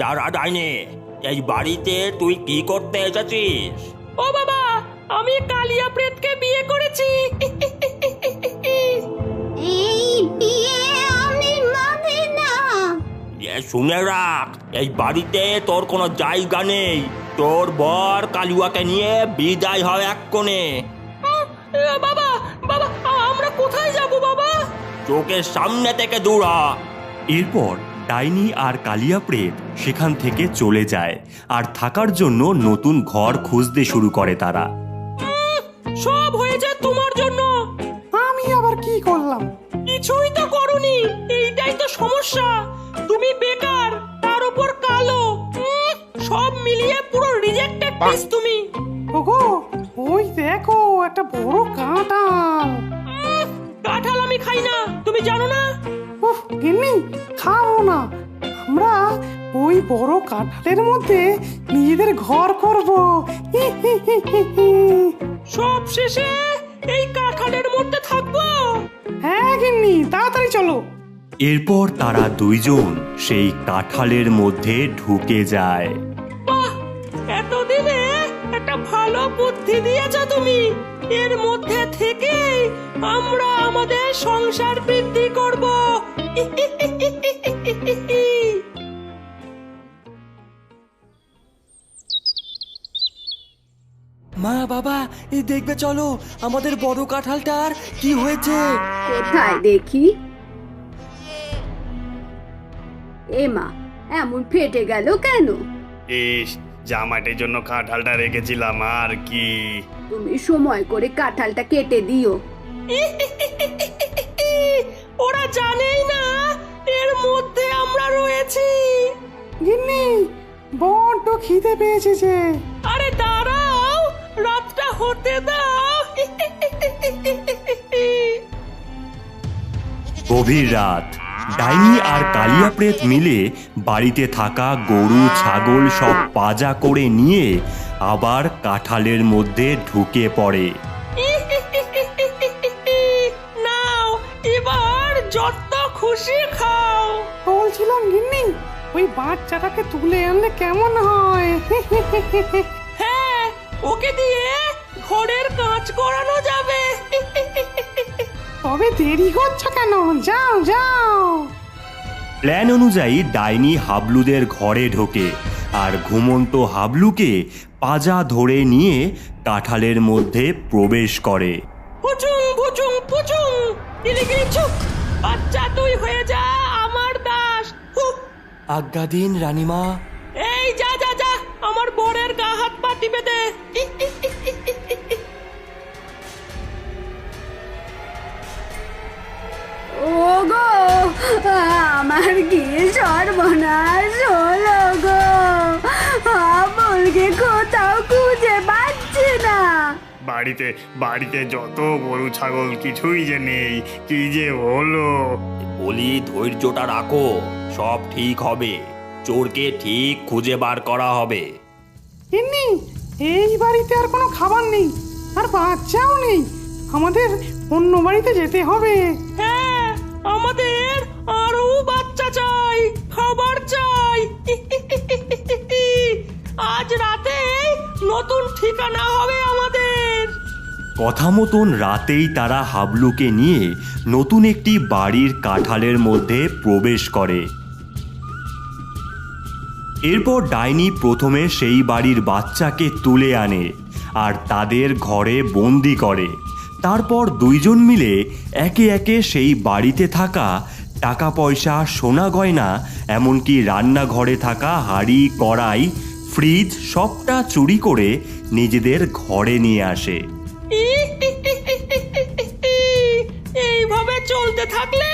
দাঁড়া ডাইনি, এই বাড়িতে তুই কি করতে এসেছিস? ও বাবা, আমি কালিয়া প্রেতকে বিয়ে করেছি। এই বিয়ে আমি মানি না। শুনে রাখ, এই বাড়িতে তোর কোনো জায়গা নেই। তোর বর কালুয়াকে নিয়ে বিদায় হয় এক্ষণে। বাবা বাবা, আমরা কোথায় যাব বাবা? চোখের সামনে থেকে দূর হ। এরপর ডাইনি আর কালিয়া প্রেত সেখান থেকে চলে যায় আর থাকার জন্য নতুন ঘর খুঁজতে শুরু করে তারা। সব হয়েছে তোমার জন্য। আমি আবার কি করলাম? কিছুই তো করনি, এইটাই তো সমস্যা। তুমি বেকার, তার উপর কালো। সব মিলিয়ে পুরো রিজেক্টেড পিস তুমি। ওগো, ওই দেখো একটা বড় কাঁঠাল। কাঁঠাল আমি খাই না, তুমি জানো না? উফ, গিন্নি খাও না। আমরা ওই বড় কাঁঠালের মধ্যে নিজেদের ঘর করব। সব শেষে এই কাঁঠালের মধ্যে থাকবো। হ্যাঁ গিন্নি, তাড়াতাড়ি চলো। এরপর তারা দুইজন সেই কাঁঠালের মধ্যে ঢুকে যায়। বাহ, এতদিনে একটা ভালো বুদ্ধি দিয়েছো তুমি। এর মধ্যে থেকে আমরা আমাদের সংসার বৃদ্ধি করব। মা বাবা, এই দেখবে চলো আমাদের বড় কাঁঠালটার কি হয়েছে। কোথায় দেখি? এ মা, এমন ফেটে গেল কেন? ইস, জামাইটের জন্য কাঁঠালটা রেখেছিলাম আর কি। তুমি সময় করে কাঁঠালটা কেটে দিও। ওরা জানেই না এর মধ্যে আমরা রয়েছি। গিন্নি, বড্ড খিদে পেয়েছে যে। আরে দাঁড়াও, রাতটা হতে দাও। গভীর রাত, ডাইনি আর কালিয়া প্রেত মিলে বাড়িতে থাকা গরু ছাগল সব পাজা করে নিয়ে আবার কাঁঠালের মধ্যে ঢুকে পড়ে। নাও, এবার যত খুশি খাও। বলছিলাম গিন্নি, ওই বাচ্চাটাকে তুলে আনলে কেমন হয়? হ্যাঁ, ওকে দিয়ে ঘরের কাজ করানো যাবে। তবে দেরি করছো কেন? যাও যাও। প্ল্যান অনুযায়ী ডাইনি হাবলুদের ঘরে ঢোকে আর ঘুমন্ত হাবলুকে পাজা ধরে নিয়ে কাঁঠালের মধ্যে প্রবেশ করে। পুচুং পুচুং পুচুং, গিলিগিলি চুপ। বাচ্চা তুই হয়ে যা আমার দাস। হুপ। আজ্ঞা দিন রানীমা। এই যা যা যা, আমার বরের গা হাত পা টিপে দে। ওগো, আমার কি সর্বনাশ হলো গো। আমলকে কোথাও খুঁজে পাচ্ছি না। বাড়িতে বাড়িতে যত গরু ছাগল কিছুই যে নেই, কি যে হলো। বলি ধৈর্যটা রাখো, সব ঠিক হবে। চোরকে ঠিক খুঁজে বার করা হবে। গিন্নি, এই বাড়িতে আর কোনো খাবার নেই, আর বাচ্চাও নেই। আমাদের অন্য বাড়িতে যেতে হবে। হ্যাঁ, আমাদের আরো বাচ্চা চাই, খাবার চাই। আজ রাতে নতুন ঠিকানা হবে আমাদের। কথা মতন রাতেই তারা হাবলুকে নিয়ে নতুন একটি বাড়ির কাঁঠালের মধ্যে প্রবেশ করে। এরপর ডাইনি প্রথমে সেই বাড়ির বাচ্চাকে তুলে আনে আর তাদের ঘরে বন্দি করে। তারপর দুইজন মিলে একে একে সেই বাড়িতে থাকা টাকা পয়সা, সোনা গয়না, এমনকি রান্নাঘরে থাকা হাঁড়ি কড়াই, ফ্রিজ সবটা চুরি করে নিজেদের ঘরে নিয়ে আসে। এইভাবে চলতে থাকলে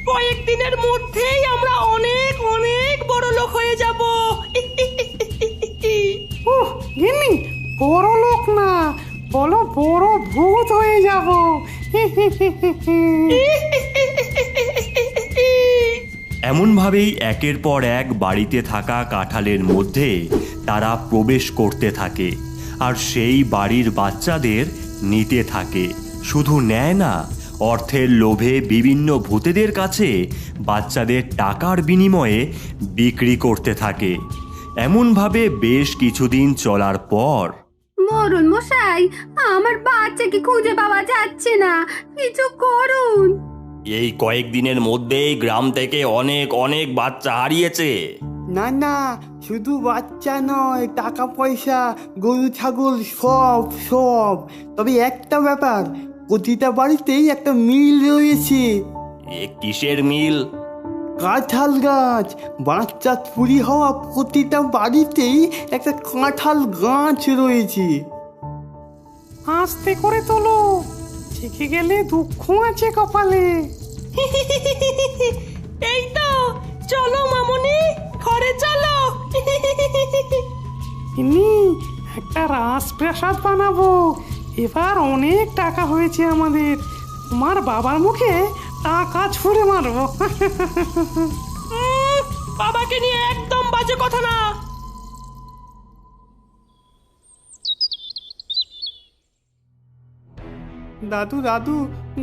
কয়েকদিনের মধ্যেই আমরা অনেক অনেক বড় লোক হয়ে যাব। উহ, গিন্নি, বড় লোক না, বলো বড় ভূত হয়ে যাব। এমনভাবেই একের পর এক বাড়িতে থাকা কাঁঠালের মধ্যে তারা প্রবেশ করতে থাকে আর সেই বাড়ির বাচ্চাদের নিতে থাকে। শুধু নেয় না, অর্থের লোভে বিভিন্ন ভূতেদের কাছে বাচ্চাদের টাকার বিনিময়ে বিক্রি করতে থাকে। এমনভাবে বেশ কিছুদিন চলার পর মরণ মশাই, আমার বাচ্চাকে খুঁজে পাওয়া যাচ্ছে না, কিছু করুন। এই কয়েকদিনের মধ্যেই গ্রাম থেকে অনেক অনেক বাচ্চা হারিয়েছে। না না, শুধু বাচ্চা নয়, টাকা পয়সা, গরু ছাগল সব সব। তবে একটা ব্যাপার, প্রতিটা বাড়িতেই একটা মিল রয়েছে। এ কিসের মিল? কাঁঠাল গাছ। বাচ্চা চুরি হওয়া প্রতিটা বাড়িতেই একটা কাঁঠাল গাছ রয়েছে। আস্তে করে তোলো, শিখে গেলে দুঃখ আছে কপালে। এই তো, চলো মামুনি, ঘরে চলো। ইনি একটা রাজপ্রাসাদ বানাবো। এবার অনেক টাকা হয়েছে আমাদের, তোমার বাবার মুখে টাকা ছুঁড়ে মারবো। বাবাকে নিয়ে একদম বাজে কথা না। দাদু দাদু,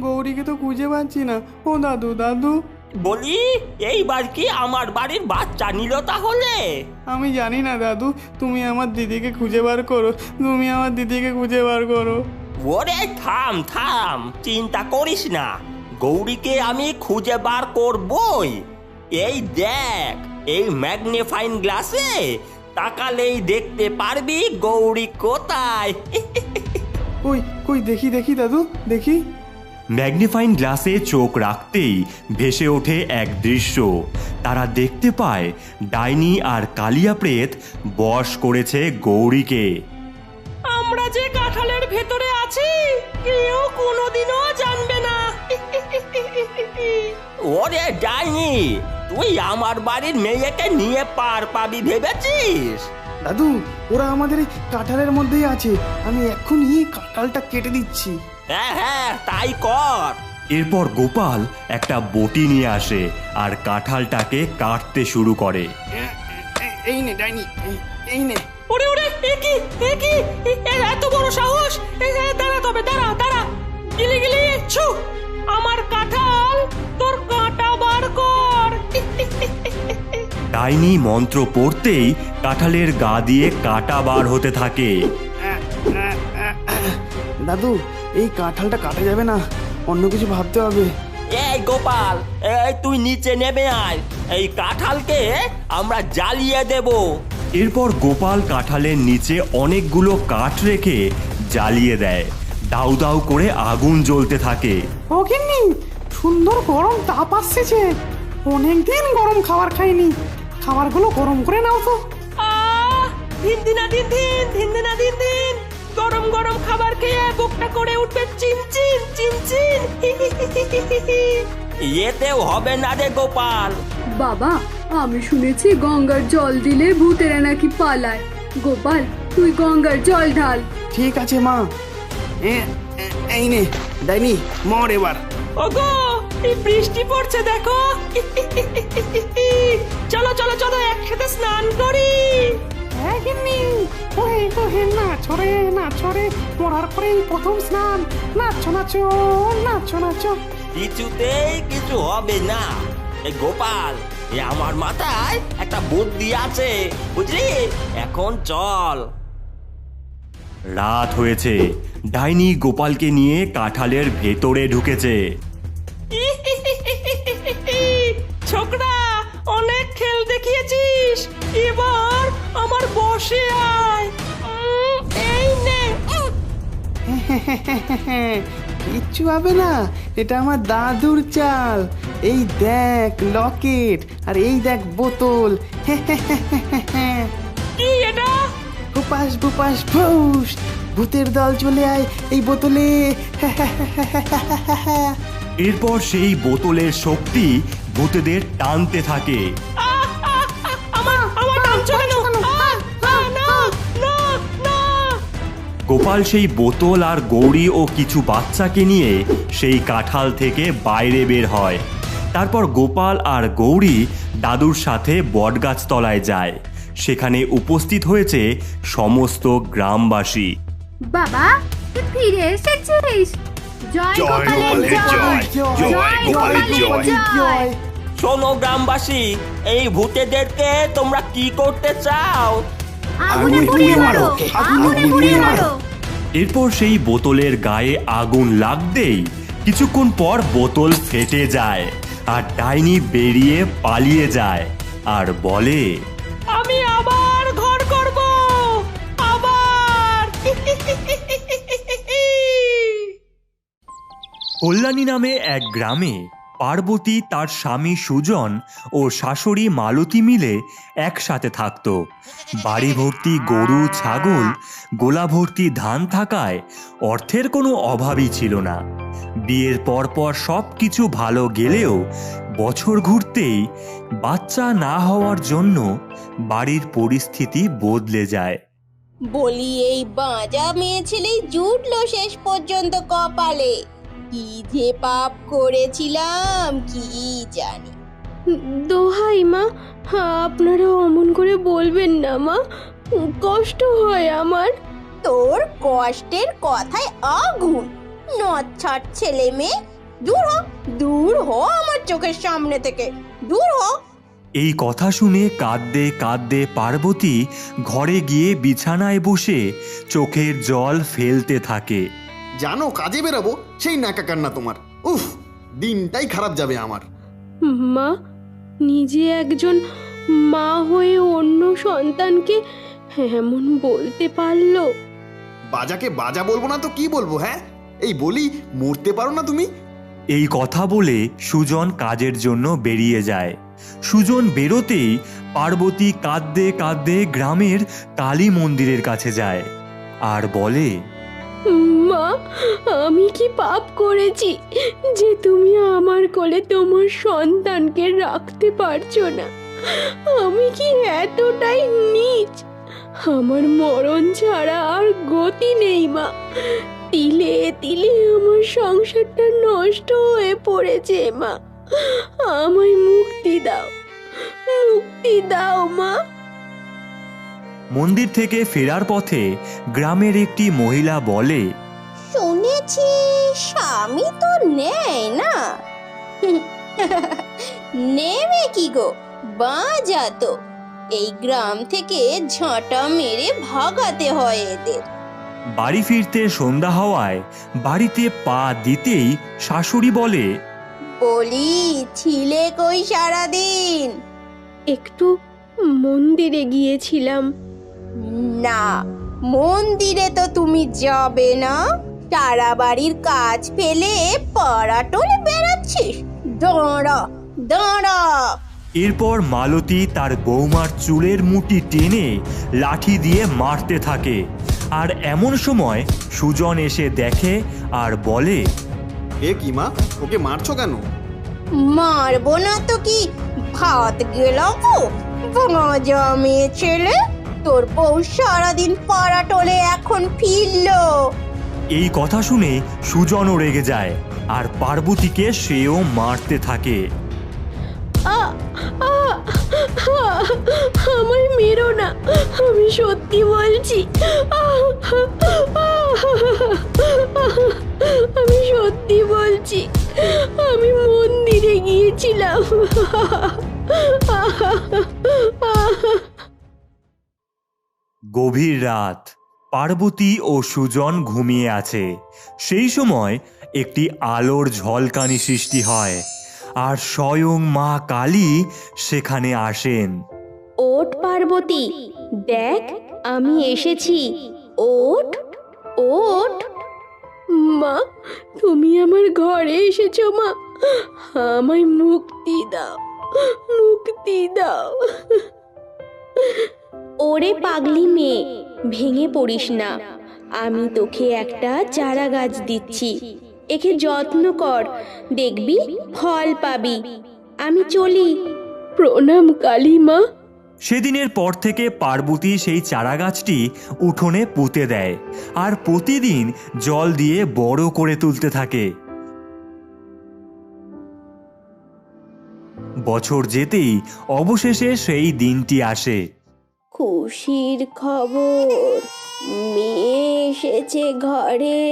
গৌরীকে তো খুঁজে পাচ্ছি না। ও দাদু দাদু। বলি, এইবার কি আমার বাড়ির বাচ্চা নিল তাহলে? আমি জানি না দাদু, তুমি আমার দিদিকে খুঁজে বার করো, তুমি আমার দিদিকে খুঁজে বার করো। ওরে থাম থাম, চিন্তা করিস না, গৌরীকে আমি খুঁজে বার করবই। এই দেখ, এই ম্যাগনিফাইং গ্লাসে তাকালেই দেখতে পারবি গৌরী কোথায়। কই কই, দেখি দেখি দাদু, দেখি। ম্যাগনিফাইং গ্লাসে চোখ রাখতেই ভেসে ওঠে এক দৃশ্য। তারা দেখতে পায় ডাইনি আর কালিয়া প্রেত বশ করেছে গৌরীকে। আমরা যে কাঁঠালের ভেতরে আছি কেউ কোনোদিনও জানবে না। ওরে ডাইনি, তুই আমার বাড়ির মেয়েকে নিয়ে পার পাবি ভেবেছিস? দাদু, ওরা আমাদের এই কাঁঠালের মধ্যেই আছে। আমি এক্ষুনি কাঁঠালটা কেটে দিচ্ছি। হ্যাঁ হ্যাঁ, তাই কর। এরপর গোপাল একটা বটি নিয়ে আসে আর কাঁঠালটাকে কাটতে শুরু করে। এই নে ডাইনি, এই নে। ওরে ওরে, একি একি, এত বড় সাহস! দাঁড়া তবে, দাঁড়া দাঁড়া। গিলি গিলি ছু, আমার কাঁঠাল তোর কাঁটা বার কর। ডাইনি মন্ত্র পড়তেই কাঁঠালের গা দিয়ে কাঁটা বার হতে থাকে। দাদু, এই কাঁঠালটা কাটা যাবে না, অন্য কিছু ভাবতে হবে। এই গোপাল, এই তুই নিচে নেমে আয়, এই কাঁঠালকে আমরা জ্বালিয়ে দেব। এরপর গোপাল কাঁঠালের নিচে অনেকগুলো কাঠ রেখে জ্বালিয়ে দেয়। দাউ দাউ করে আগুন জ্বলতে থাকে। ও গিন্নি, সুন্দর গরম তাপ আসছে। অনেকদিন গরম খাবার খাইনি, খাবারগুলো গরম করে নাও তো। দিন দিনা দিন দিন, দিন দিনা দিন দিন, গরম গরম খাবার খেয়ে বুকটা করে উঠবে চিনচিন চিনচিন। এতেও হবে না রে গোপাল। বাবা, আমি শুনেছি গঙ্গার জল দিলে ভূতেরা নাকি পালায়। গোপাল, তুই গঙ্গার জল ঢাল। ঠিক আছে মা। এই নে ডাইনি, মর এবার। ওগো, এই বৃষ্টি পড়ছে দেখো। চলো চলো চলো, একসাথে স্নান করি। হ্যাঁ গিন্নি, ওহে ওহে, নাচো রে নাচো রে, মরার পরেই প্রথম স্নান। নাচো নাচো নাচো নাচো। কিছুতেই কিছু হবে না। এই গোপাল, এ আমার মাথায় একটা বুদ্ধি আছে, বুঝলি? এখন চল। রাত হয়েছে। ডাইনি গোপালকে নিয়ে কাঁঠালের ভেতরে ঢুকেছে। ছোকরা, অনেক খেল দেখিয়েছিস, এবার আমার বসে আয়। এই নে। কিচ্ছু হবে না, এটা আমার দাদুর চাল। এই দেখ লকেট, আর এই দেখ বোতল। কি এটা? বুপাস বুপাস ভুস, ভূতের দল চলে আয় এই বোতলে। এরপর সেই বোতলের শক্তি ভূতেদের টানতে থাকে। আমার টানছো কেন? না না না। গোপাল সেই বোতল আর গৌরী ও কিছু বাচ্চাকে নিয়ে সেই কাঁঠাল থেকে বাইরে বের হয়। তারপর গোপাল আর গৌরী দাদুর সাথে বটগাছ তলায় যায়। সেখানে উপস্থিত হয়েছে সমস্ত গ্রামবাসী। বাবা, তুই ফিরে এসেছিস? জয় জয় গোপালের গোপালের জয়, জয়, জয় গোপালের জয়। জয়। শোনো গ্রামবাসী, এই ভূতেদেরকে তোমরা কি করতে চাও? আগুনে পুড়িয়ে মারো, আগুনে পুড়িয়ে মারো। এরপর সেই বোতলের গায়ে আগুন লাগতেই কিছুক্ষণ পর বোতল ফেটে যায় আর ডাইনি বেরিয়ে পালিয়ে যায় আর বলে, আমি আবার ঘর করব, আবার। কল্যাণী নামে এক গ্রামে পার্বতী, তার স্বামী সুজন ও শাশুড়ি মালতী মিলে একসাথে থাকত। বাড়ি ভর্তি গরু, ছাগল, গোলা ভর্তি ধান থাকায় অর্থের কোনো অভাবই ছিল না। বিয়ের পরপর সব কিছু ভালো গেলেও বছর ঘুরতেই বাচ্চা না হওয়ার জন্য বাড়ির পরিস্থিতি বদলে যায়। বলি এই বাঁচা মেয়ে ছেলেই জুটলো শেষ পর্যন্ত কপালে। কি যে পাপ করেছিলাম কি জানি। দোহাই মা, আপনারা অমন করে বলবেন না মা, কষ্ট হয় আমার। তোর কষ্টের কথায় আগুন, নচ্ছাট ছেলে মেয়ে। দূর হ, দূর হ আমার চোখের সামনে থেকে, দূর হ। এই কথা শুনে কাঁদতে কাঁদতে পার্বতী ঘরে গিয়ে বিছানায় বসে চোখের জল ফেলতে থাকে। জানো কাজে বেরাবো, সেই নাকা কান্না তোমার। উফ, দিনটাই খারাপ যাবে আমার। মা, নিজে একজন মা হয়ে অন্য সন্তানকে এমন বলতে পারলো? বাজাকে বাজা বলবো না তো কি বলবো? হ্যাঁ, এই বলি মরতে পারো না তুমি? এই কথা বলে সুজন কাজের জন্য বেরিয়ে যায়। সুজন বেরোতেই পার্বতী কাঁদতে কাঁদতে গ্রামের কালী মন্দিরের কাছে যায় আর বলে, মা, আমি কি পাপ করেছি যে তুমি আমার কোলে তোমার সন্তানকে রাখতে পারছো না? আমি কি এতটাই নীচ? আমার মরণ ছাড়া আর গতি নেই মা। তিলে তিলে আমার সংসারটা নষ্ট হয়ে পড়েছে মা। আমায় মুক্তি দাও, মুক্তি দাও মা। মন্দির থেকে ফেরার পথে গ্রামের একটি মহিলা বলে, শুনেছি স্বামী তো নেই না? নেবে কি গো, বাঁচা তো। এই গ্রাম থেকে ঝাঁটা মেরে ভাগাতে হয় এদের। বাড়ি ফিরতে সন্ধ্যা হওয়ায় বাড়িতে পা দিতেই শাশুড়ি বলে, বলি ছিলে কই সারাদিন? একটু মন্দিরে গিয়েছিলাম। না, মন্দিরে তো তুমি যাবে না। সারা বাড়ির কাজ ফেলে পাড়াটোলে বেড়াচ্ছিস? দাঁড়া দাঁড়া। এরপর মালতী তার বৌমার চুলের মুঠি টেনে লাঠি দিয়ে মারতে থাকে। আর এমন সময় সুজন এসে দেখে আর বলে, এ কি মা, ওকে মারছো কেন? মারবো না তো কি, ভাত গেলাবো? বাজা মেয়ে ছেলে, তোর বউ সারাদিন পাড়াটোলে এখন ফিরলো। এই কথা শুনে সুজনও রেগে যায় আর পার্বতীকে সেও মারতে থাকে। আমায় মেরো না, আমি সত্যি বলছি। আমি সত্যি বলছি, আমি মন্দিরে গিয়েছিলাম। গভীর রাত, পার্বতী ও সুজন ঘুমিয়ে আছে। সেই সময় একটি আলোর ঝলকানি সৃষ্টি হয় আর স্বয়ং মা কালী সেখানে আসেন। ওঠ পার্বতী, দেখ আমি এসেছি, ওঠ ওঠ। মা, তুমি আমার ঘরে এসেছো মা, আমায় মুক্তি দাও, মুক্তি দাও। ওরে পাগলি মেয়ে, ভেঙে পড়িস না। আমি তোকে একটা চারা গাছ দিচ্ছি, একে যত্ন কর, দেখবি ফল পাবি। আমি চলি। প্রণাম কালী মা। সেদিনের পর থেকে পার্বতী সেই চারাগাছটি উঠোনে পুঁতে দেয় আর প্রতিদিন জল দিয়ে বড় করে তুলতে থাকে। বছর যেতেই অবশেষে সেই দিনটি আসে। খুশির খবর, মেয়ে এসেছে ঘরে।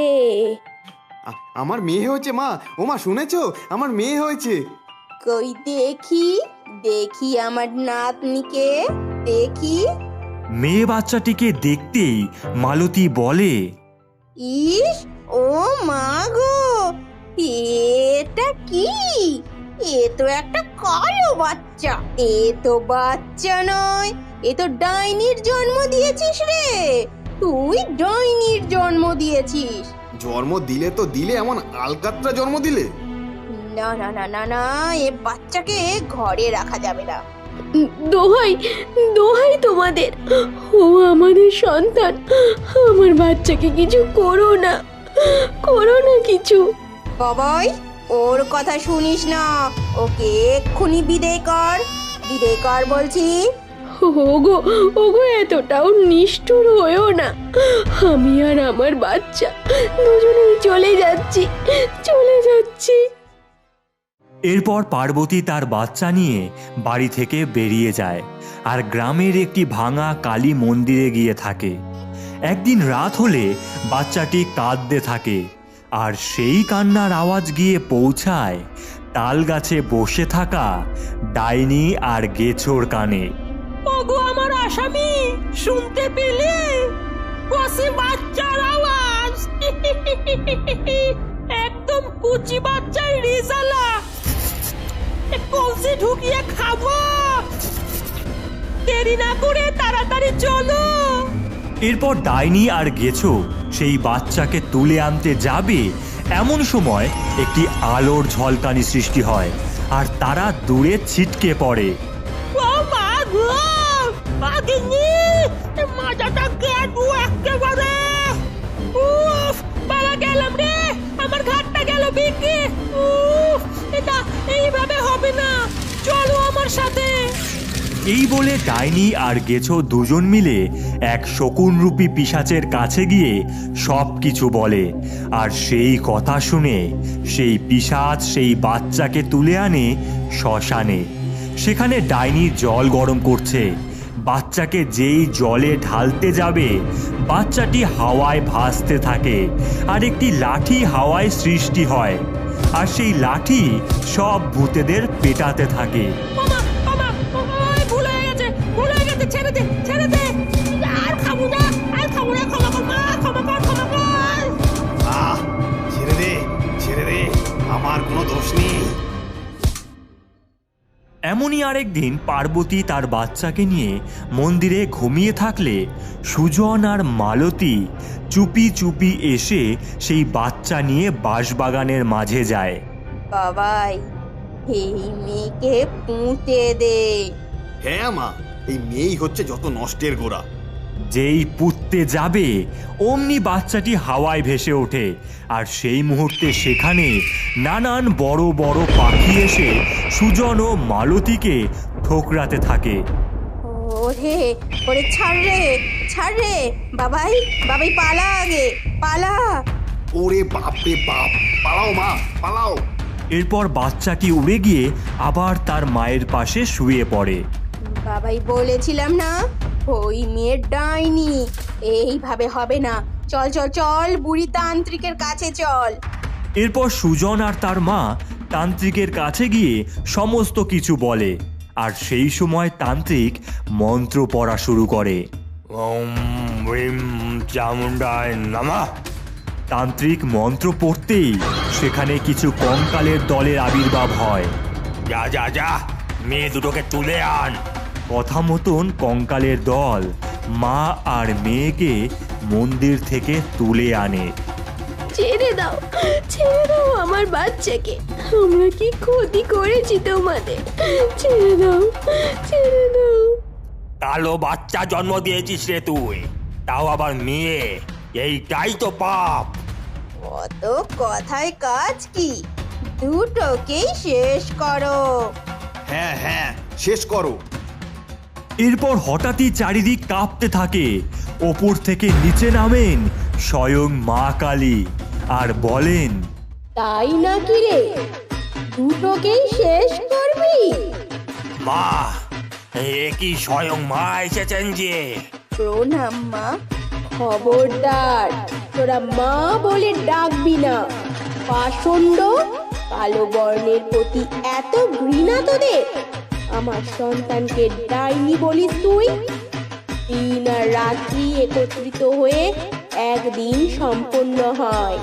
আমার মেয়ে হয়েছে মা। ও মা, শুনেছো? আমার মেয়ে হয়েছে। কই দেখি, দেখি আমার নাতনিকে, দেখি। মেয়ে বাচ্চাটিকে দেখতেই মালতী বলে, ইস, ও মা গো, এটা কি? এ তো একটা কালো বাচ্চা। এ তো বাচ্চা নয়, এ তো ডাইনির জন্ম দিয়েছিস রে। তুই ডাইনির জন্ম দিয়েছিস। জন্ম দিলে তো দিলে, এমন আলকাতরা জন্ম দিলে। না না না না না, এ বাচ্চাকে ঘরে রাখা যাবে না। দোহাই দোহাই তোমাদের, ও আমাদের সন্তান, আমার বাচ্চাকে কিছু করো না কিছু। বাবাই, ওর কথা শুনিস না, ওকে এক্ষুনি বিদায় কর বলছি। ওগো ওগো, এতটাও নিষ্ঠুর হয়েও না। আমি আর আমার বাচ্চা দুজনেই চলে যাচ্ছি। এরপর পার্বতী তার বাচ্চা নিয়ে বাড়ি থেকে বেরিয়ে যায় আর গ্রামের একটি ভাঙা কালী মন্দিরে গিয়ে থাকে। একদিন রাত হলে বাচ্চাটি কাঁদতে থাকে, আর সেই কান্নার আওয়াজ গিয়ে পৌঁছায় তাল গাছে বসে থাকা ডাইনি আর গেছোর কানে। ওগো আমার আসামি, শুনতে পেলে? কষি বাচ্চার আওয়াজ। একদম কুচি বাচ্চার রিজালা। কলসি ঢুকিয়ে খাবো। দেরি না করে তাড়াতাড়ি চলো। এরপর ডাইনি আর গেছো সেই বাচ্চাকে তুলে আনতে যাবে, এমন সময় একটি আলোর ঝলকানি সৃষ্টি হয় আর তারা দূরে ছিটকে পড়ে। ও মা গো, বাগিনী, মাথাটা গেলো একেবারে। উফ, বাবা গেলাম রে, আমার ঘাটটা গেল বিকি। উফ, এটা এইভাবে হবে না, চলো আমার সাথে। এই বলে ডাইনি আর গেছো দুজন মিলে এক শকুনরূপী পিশাচের কাছে গিয়ে সব কিছু বলে, আর সেই কথা শুনে সেই পিশাচ সেই বাচ্চাকে তুলে আনে শ্মশানে। সেখানে ডাইনি জল গরম করছে। বাচ্চাকে যেই জলে ঢালতে যাবে, বাচ্চাটি হাওয়ায় ভাসতে থাকে আর একটি লাঠি হাওয়ায় সৃষ্টি হয়, আর সেই লাঠি সব ভূতেদের পেটাতে থাকে। ভুলে গেছে, ছেড়ে দে, আর খাবো না, ক্ষমা কর মা, ক্ষমা কর। ছেড়ে দে, আমার কোনো দোষ নেই। এমনই আরেকদিন পার্বতী তার বাচ্চাকে নিয়ে মন্দিরে ঘুমিয়ে থাকলে সুজন আর মালতী চুপি চুপি এসে সেই বাচ্চা নিয়ে বাঁশবাগানের মাঝে যায়। বাবাই, এই মেয়েকে পুঁতে দে। হ্যাঁ মা, এই মেয়েই হচ্ছে যত নষ্টের গোড়া। যেই পুঁততে যাবে অমনি বাচ্চাটি হাওয়ায় ভেসে ওঠে, আর সেই মুহূর্তে সেখানে নানান বড় বড় পাখি এসে সুজন ও মালতীকে ঠোকরাতে থাকে। ওরে ছাড় রে বাবাই, পালা আগে, পালা। ওরে বাপরে বাপ, পালাও মা, পালাও। এরপর বাচ্চাটি উড়ে গিয়ে আবার তার মায়ের পাশে শুয়ে পড়ে। বাবাই, বলেছিলাম না ওই মেয়ের ডাইনি। এইভাবে হবে না, চল বুড়ি তান্ত্রিকের কাছে চল। এরপর সুজন আর তার মা তান্ত্রিকের কাছে গিয়ে সমস্ত কিছু বলে, আর সেই সময় তান্ত্রিক মন্ত্র পড়া শুরু করে। ওম হ্রিম চামুণ্ডায় নমঃ। তান্ত্রিক মন্ত্র পড়তেই সেখানে কিছু কঙ্কালের দলের আবির্ভাব হয়। যা, মেয়ে দুটোকে তুলে আন। কথা মতন কঙ্কালের দল মা আর মেয়েকে মন্দির থেকে তুলে আনে। ছেড়ে দাও আমার বাচ্চাকে, আমরা কি ক্ষতি করেছি তোমাদের? ছেড়ে দাও। কালো বাচ্চা জন্ম দিয়েছিস রে তুই, তাও আবার মেয়ে, এইটাই তো পাপ। অত কথায় কাজ কি, দুটোকেই শেষ করো। হ্যাঁ, শেষ করো। এরপর হঠাৎই চারিদিক কাঁপতে থাকে। ওপর থেকে নিচে নামেন স্বয়ং মা কালী আর বলেন, তাই নাকি রে, দুটোকেই শেষ করবি? মা, এ কি স্বয়ং মা এসেছেন যে? প্রণাম মা। খবরদার, তোরা মা বলে ডাকবি না, পাষণ্ড, কালো বর্ণের প্রতি এত ঘৃণা তোদের? আমার সন্তানকে ডাইনি বলিস তুই? দিন আর রাত্রি একত্রিত হয়ে একদিন সম্পন্ন হয়।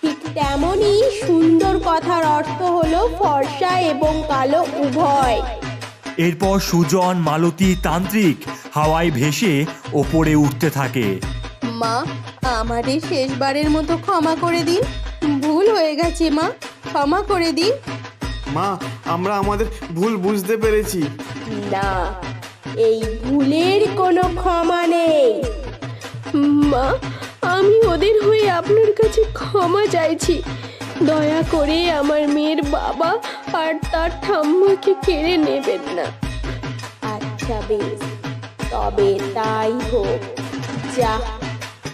ঠিক তেমনই সুন্দর কথার অর্থ হলো ফর্সা এবং কালো উভয়। এরপর সুজন, মালতী, তান্ত্রিক হাওয়ায় ভেসে ওপরে উঠতে থাকে। মা, আমাদের শেষবারের মতো ক্ষমা করে দিন। ভুল হয়ে গেছে মা, ক্ষমা করে দিন। মা, আমরা আমাদের ভুল বুঝতে পেরেছি। না, এই ভুলের কোনো ক্ষমা নেই। মা, আমি ওদের হয়ে আপনার কাছে ক্ষমা চাইছি। দয়া করে আমার মেয়ের বাবা আর তার ঠাম্মাকে কেড়ে নেবেন না। আচ্ছা বেশ, তবে তাই হোক। যা,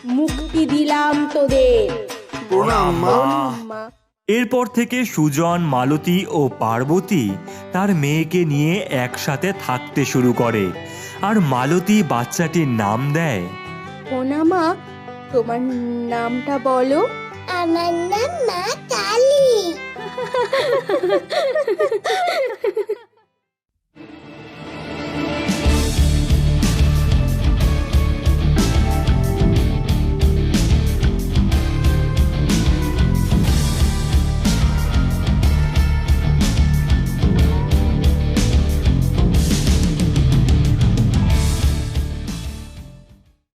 মুক্তি দিলাম তোদের। প্রণাম মা। মা, এরপর থেকে সুজন, মালতী ও পার্বতী তার মেয়েকে নিয়ে একসাথে থাকতে শুরু করে। আর মালতী বাচ্চাটির নাম দেয় কোনা। মা, তোমার নামটা বলো। আমার নাম মা কালী।